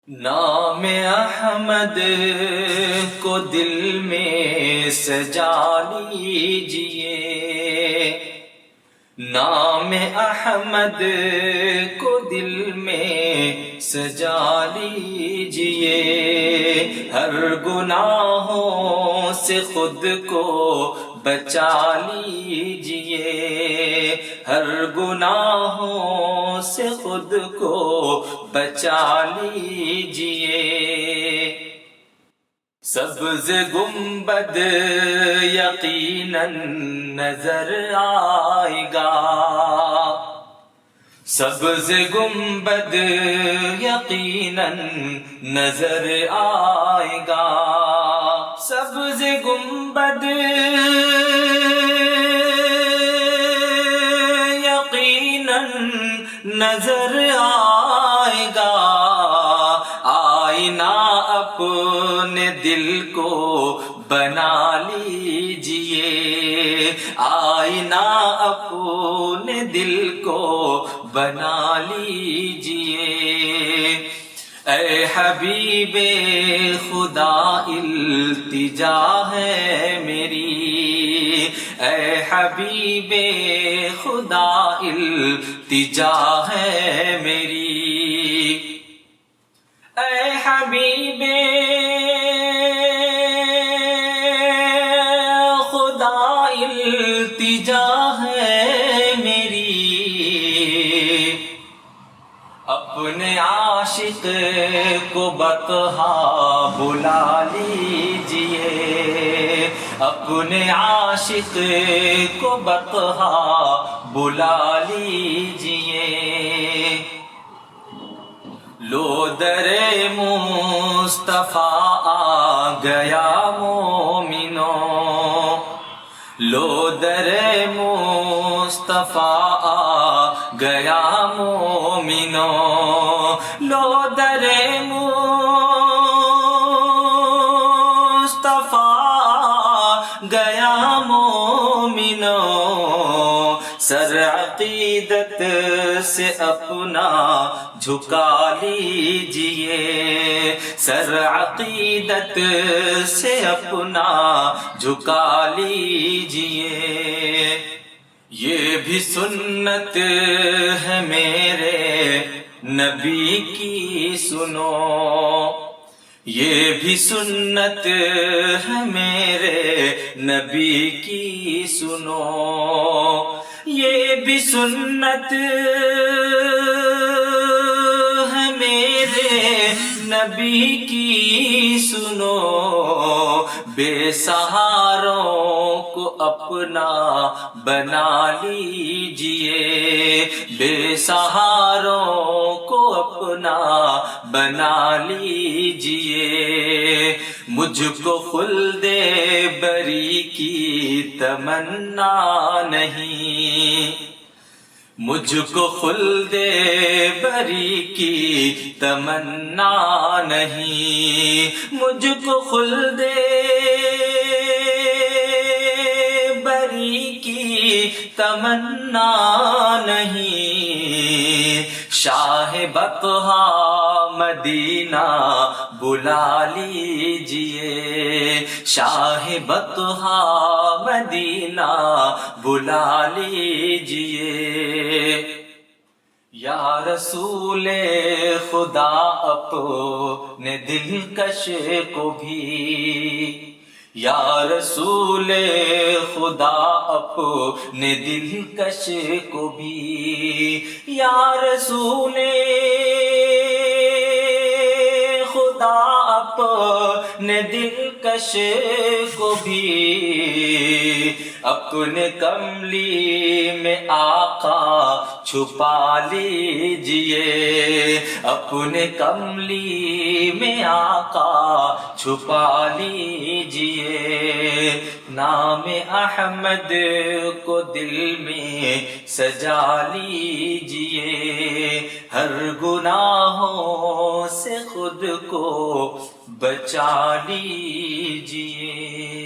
نام احمد کو دل میں سجا لیجئے، نام احمد کو دل میں سجا لیجئے، ہر گناہوں سے خود کو بچا لیجئے، ہر گناہوں سے خود کو بچا لیجئے۔ سبز گنبد یقیناً نظر آئے گا، سبز گنبد یقیناً نظر آئے گا، سبز گنبد یقیناً نظر آئے گا، آئینہ اپنے دل کو بنا لیجئے، آئینہ اپنے دل کو بنا لیجئے۔ اے حبیب خدا التجا ہے میری، اے حبیب خدا التجا ہے میری، اے حبیب خدا التجا ہے میری، اپنے عاشق کو بطحا بلا لیجئے، اپنے عاشق کو بطحا بلا لیجئے۔ لو در مصطفیٰ آ گیا مومنو، لو در مصطفیٰ آ گیا مومنو، لو در مصطفیٰ گیا مومنو، سر عقیدت سے اپنا جھکا لیجئے، سر عقیدت سے اپنا جھکا لیجئے۔ یہ بھی سنت ہے میرے نبی کی سنو، یہ بھی سنت ہے میرے نبی کی سنو، یہ بھی سنت ہے میرے نبی کی سنو، بے سہاروں کو اپنا بنا لیجئے، بے سہاروں کو اپنا بنا لیجئے۔ مجھ کو خلد بری کی تمنا نہیں، مجھ کو خلد بری کی تمنا نہیں، مجھ کو خلد بری کی تمنا نہیں، شاہ بطحا مدینہ بلا لیجئے، شاہ بطحا مدینہ بلا لیجئے۔ یا رسول خدا اپنے دلکش کو بھی، یا رسول خدا اپنے دلکش کو بھی، یا رسول خدا اپنے دلکش کو بھی، اپنے کملی میں آقا چھپا لیجئے، اپنے کملی میں آقا چھپا لیجئے۔ نام احمد کو دل میں سجا لیجئے، ہر گناہوں سے خود کو بچا لیجئے۔